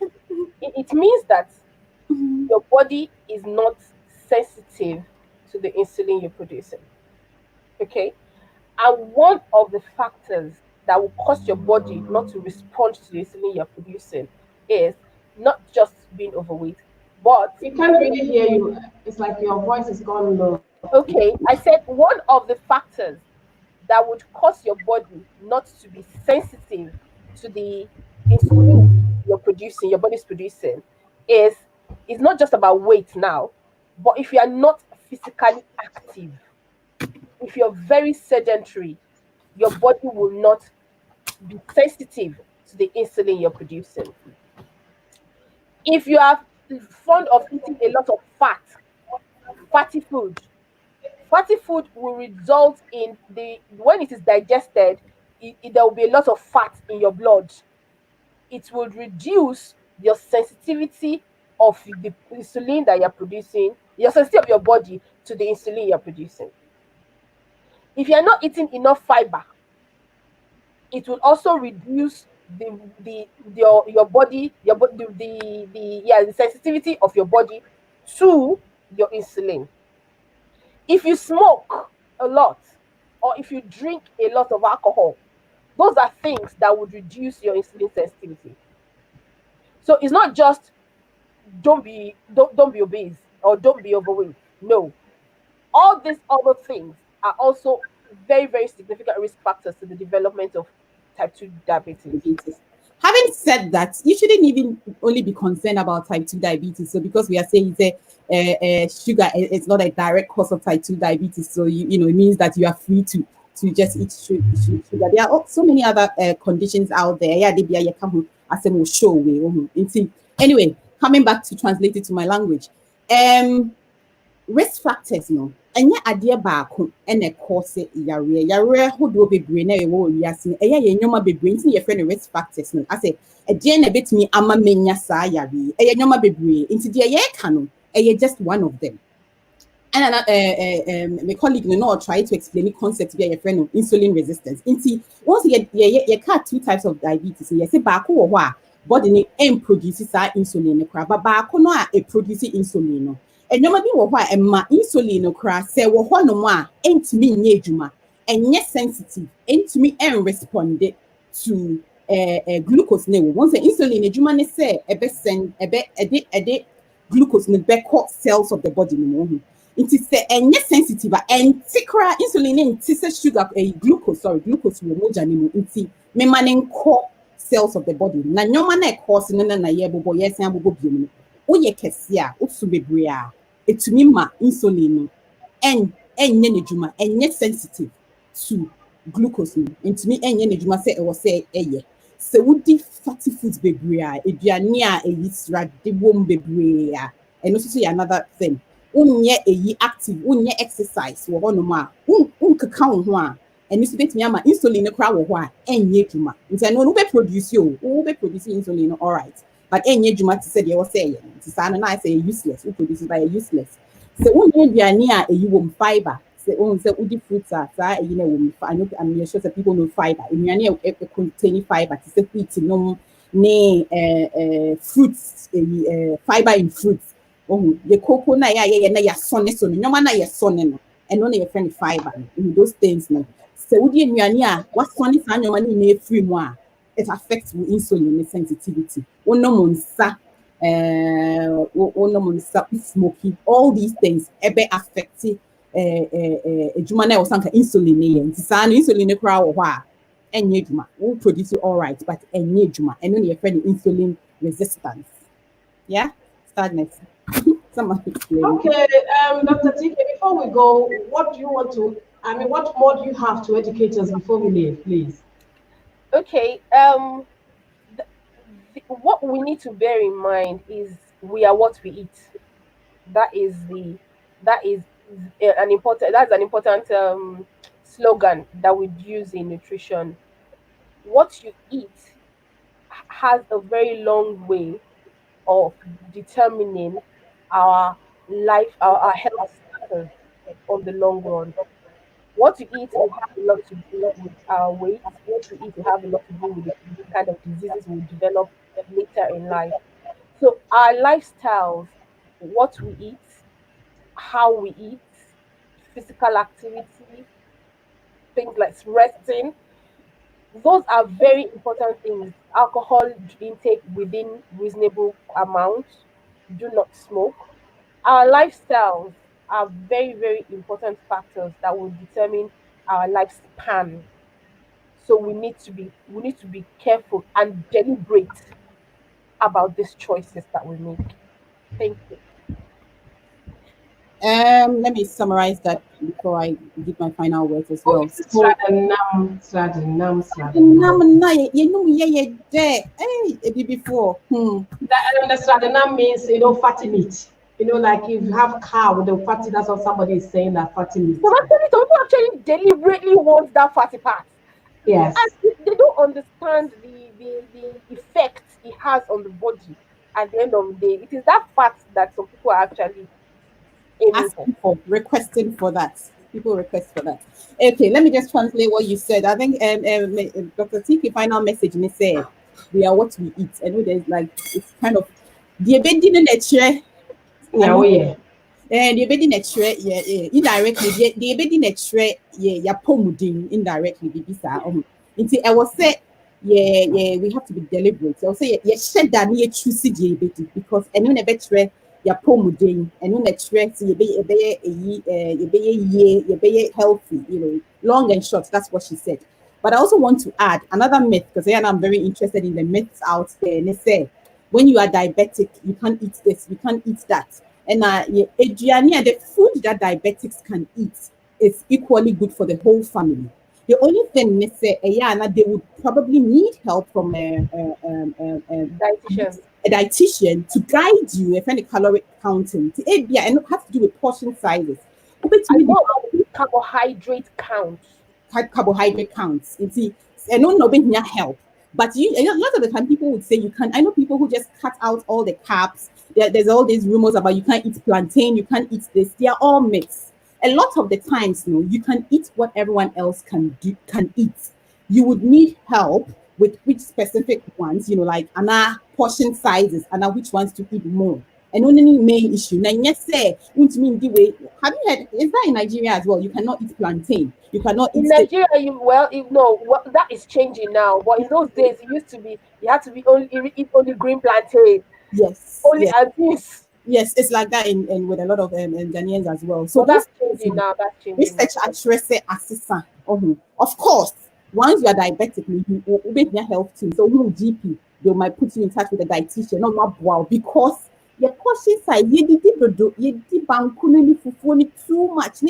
It means that your body is not sensitive to the insulin you're producing. Okay? And one of the factors that will cause your body not to respond to the insulin you're producing is not just being overweight, but we can't really hear you. It's like your voice is gone low. Okay, I said one of the factors that would cause your body not to be sensitive to the insulin you're producing, your body's producing, is it's not just about weight now, but if you are not physically active, if you're very sedentary, your body will not be sensitive to the insulin you're producing. If you are fond of eating a lot of fatty food, fatty food will result in when it is digested, there will be a lot of fat in your blood. It will reduce your sensitivity of the insulin that you're producing, your sensitivity of your body to the insulin you're producing. If you're not eating enough fiber, it will also reduce your body, the sensitivity of your body to your insulin. If you smoke a lot, or if you drink a lot of alcohol, those are things that would reduce your insulin sensitivity. So it's not just don't be obese or don't be overweight. No, all these other things are also very, very significant risk factors to the development of type 2 diabetes. Having said that, you shouldn't even only be concerned about type 2 diabetes. So because we are saying sugar is not a direct cause of type 2 diabetes, so you know it means that you are free to just eat sugar. There are so many other conditions out there. Yeah, they come as a show. Anyway, coming back to translate it to my language, risk factors no. Enya adeɛ baako na cause yare hodo bebree na ɛwɔ wiase no ɛyɛ yɛ nyoma bebree nti yɛ friend risk factors no ase ɛdeɛ na betumi ama menya saa yare ɛyɛ nyoma bebree nti deɛ yɛ ka no ɛyɛ just one of them. And my colleague no try to explain the concept via your friend of insulin resistance. Nti once you got two types of diabetes, you say baako wɔ hɔ a body ne produces insulin no kra, but baako no a produces insulin no. And no bi wɔ hɔ a ɛma insulin no kra sɛ wɔ hɔ nom a ɛntumi nyɛ adwuma ɛnyɛ sensitive ɛntumi ɛnresponde to glucose ne wɔ once insulin adwuma ne sɛ ɛbɛsɛn ɛde glucose ne bɛkɔ cells of the body no ho nti sɛ ɛnyɛ sensitive a ɛnti kra insulin ne nti sɛ sugar glucose wɔ mogya ne mu nti mema ne nkɔ cells of the body na nyɔma na ɛkɔɔse no na yɛbobɔ yɛsan abobɔ biom no woyɛ kɛse a wotu bebree a etumi ma insulin no ɛnyɛ n'adwuma ɛnyɛ sensitive to glucose no ntumi ɛnyɛ n'adwuma sɛ ɛwɔ sɛ ɛyɛ sɛ wodi fatty foods bebree a aduane a ɛyi srade wom bebree a ɛno nso yɛ another thing wonyɛ ɛyi active wonyɛ exercise wɔ hɔnom a wonkeka wo ho a and this bit me ama insulin no kra wo ho a enye dwuma nti no be produce o wo be produce insulin no all right but enye dwuma to say dey was say nti sa no na say useless who produces by useless so wo nye aduane a eyi wo fiber say on say udi fruits a sa eyi na wo I know I'm sure that people know fiber aduane e contain fiber to say wheat no ne fruits fiber in fruits oh ye cocoa na ya na ya sone so no nyoma na ya sone no and no na your friend fiber in those things no so wodi anuane a wasone sa nyoma na free mu a it affects insulin sensitivity wonom nsa wonom nsa smoking all these things ebe affect adwuma na wosanka insulin ne nti sa no insulin ne kra wo ho a enye adwuma will produce it all right but enye adwuma and no na your friend insulin resistance yeah start next. Okay, Dr. TK, before we go, what do you want to, what more do you have to educate us before we leave, please? Okay, what we need to bear in mind is we are what we eat. That is an important slogan that we use in nutrition. What you eat has a very long way of determining our our health status on the long run. What you eat will have a lot to do with our weight. What we eat will have a lot to do with the kind of diseases we develop later in life. So our lifestyles, what we eat, how we eat, physical activity, things like resting, those are very important things. Alcohol intake within reasonable amounts. Do not smoke. Our lifestyles are very, very important factors that will determine our lifespan. So we need to be careful and deliberate about these choices that we make. Thank you. Let me summarize that before I give my final words as Oh, well. it's So, you know, before. Stradanam means, fatty meat. Like if you have cow with the fatty, that's what somebody is saying, that fatty meat. Some people actually deliberately want that fatty part. Yes. And they don't understand the effect it has on the body at the end of the day. It is that fat that some people are actually aiming for. Asking for, requesting for that. People request for that. Okay, let me just translate what you said. I think Dr. TK final message me said, we are what we eat. I know there's like, it's kind of, the in the chair. I Yeah, oh mean, yeah. the bedi netre indirectly the bedi netre ya pomudin indirectly the bisa nti I was say we have to be deliberate. I will say shed that near choose the bedi because enu na betre ya pomudin enu netre so ye be healthy, long and short. That's what she said. But I also want to add another myth because I'm very interested in the myths out there. And they say when you are diabetic, you can't eat this, you can't eat that. And the food that diabetics can eat is equally good for the whole family. The only thing they say, they would probably need help from Dietitian. a dietitian to guide you if any calorie counting. And it has to do with portion sizes. And what about the carbohydrate count? Carbohydrate counts. You see, and no help. But a lot of the time, people would say you can. I know people who just cut out all the carbs. There's all these rumors about you can't eat plantain, you can't eat this. They are all myths. A lot of the times, you can eat what everyone else can eat. You would need help with which specific ones, like portion sizes, which ones to eat more. And only main issue. Now, yes, say, have you heard? Is that in Nigeria as well? You cannot eat plantain. You cannot In eat Nigeria, that is changing now. But in those days, it used to be you had to be only eat only green plantain, yes, only yes. and this. Yes, it's like that in with a lot of Ghanaians as well. So But those that's changing now. That's changing research now. address assistant. Of course, once you are diabetic, you will be your health team. So who GP, they might put you in touch with a dietitian. No more wow, because your portion size you did bankunini fufu too much.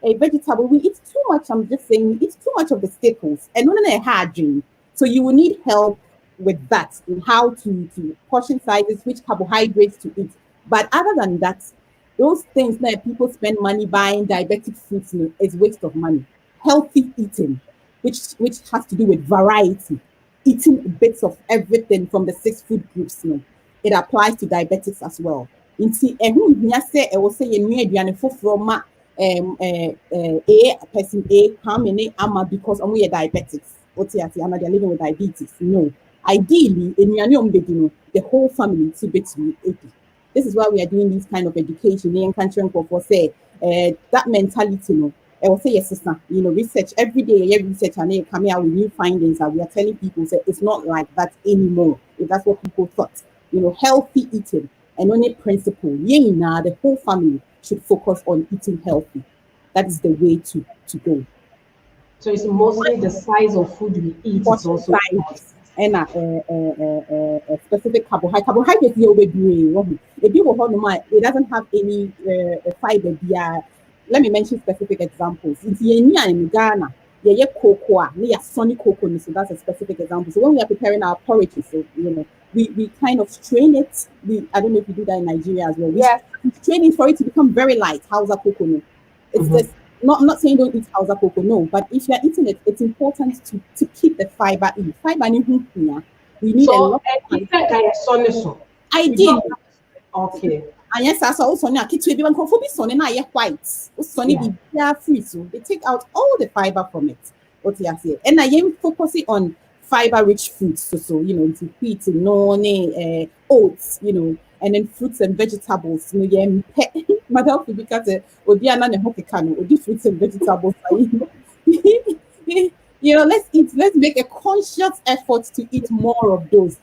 A vegetable, we eat too much. I'm just saying, we eat too much of the staples and not a hard drink. So you will need help with that in how to portion sizes, which carbohydrates to eat. But other than that, those things that people spend money buying diabetic foods is waste of money. healthy eating, which has to do with variety, eating bits of everything from the 6 food groups. It applies to diabetics as well. Nti ehun hia se e wo se ye nua aduane foforo ma a person A come in ama because omo diabetics. What you they're living with diabetes. No. Ideally, in the whole family to be 80. This is why we are doing this kind of education. In country for say that mentality, I will say yes, sister. Research every day, research and coming out with new findings, and we are telling people say it's not like that anymore. If that's what people thought, healthy eating and only principle. Now the whole family should focus on eating healthy. That is the way to go. So it's mostly the size of food we eat. It's also size and a specific carbohydrate. Carbohydrate it doesn't have any fiber. Let me mention specific examples. In Ghana, cocoa, sunny cocoa, so that's a specific example. So when we are preparing our porridge, so we kind of strain it. I don't know if you do that in Nigeria as well. We strain it for it to become very light. How's that cocoa? It's just I'm not saying don't eat Hausa cocoa, no, but if you're eating it, it's important to keep the fiber in. Fiber in here, we need a lot of I did. Okay. And yes, I saw also now kids be sonny na white. Sonny be free, so they take out all the fiber from it. What you say? And I am focusing on fiber rich foods, so into wheat, oats, and then fruits and vegetables. My health will because fruits and vegetables. Let's make a conscious effort to eat more of those.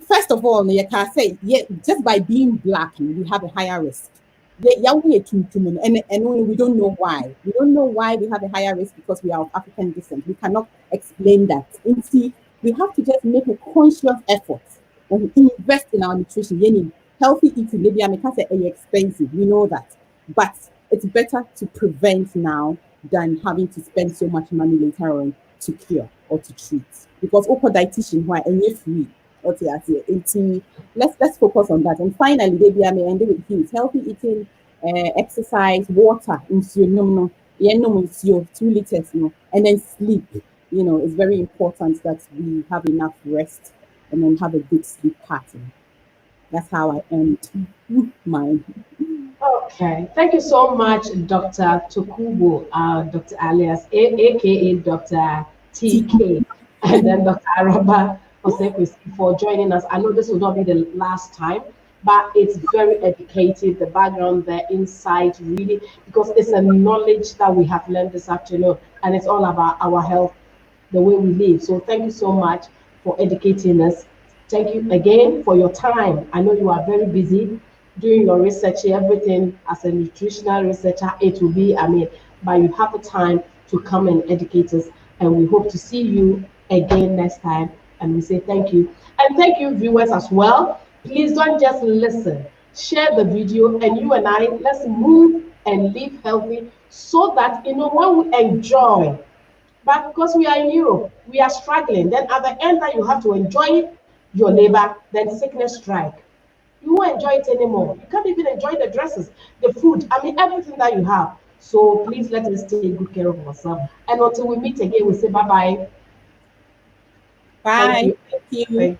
First of all, you can say, just by being black, we have a higher risk. And we don't know why. We don't know why we have a higher risk because we are of African descent. We cannot explain that. And see, we have to just make a conscious effort and invest in our nutrition. Healthy eating, maybe I make say expensive. We know that. But it's better to prevent now than having to spend so much money later on to cure or to treat. Because open dietitian why and you're free. Let's focus on that. And finally, maybe I may end with things: healthy eating, exercise, water, 2 liters, and then sleep. It's very important that we have enough rest and then have a good sleep pattern. That's how I end mine. Okay, thank you so much, Dr. Tokundu, Dr. Alias, aka Dr. TK, and then Dr. Araba H Osei-kwesi for joining us. I know this will not be the last time, but it's very educative, the background, the insight, really, because it's a knowledge that we have learned this afternoon, and it's all about our health, the way we live. So thank you so much for educating us. Thank you again for your time. I know you are very busy doing your research, everything as a nutritional researcher, it will be, but you have the time to come and educate us. And we hope to see you again next time. And we say thank you. And thank you, viewers, as well. Please don't just listen. Share the video, and you and I, let's move and live healthy so that, when we enjoy, but because we are in Europe, we are struggling. Then at the end that you have to enjoy your labor, then sickness strike. You won't enjoy it anymore. You can't even enjoy the dresses, the food, everything that you have. So please let us take good care of ourselves. And until we meet again, we say bye-bye. Bye. Thank you. Thank you.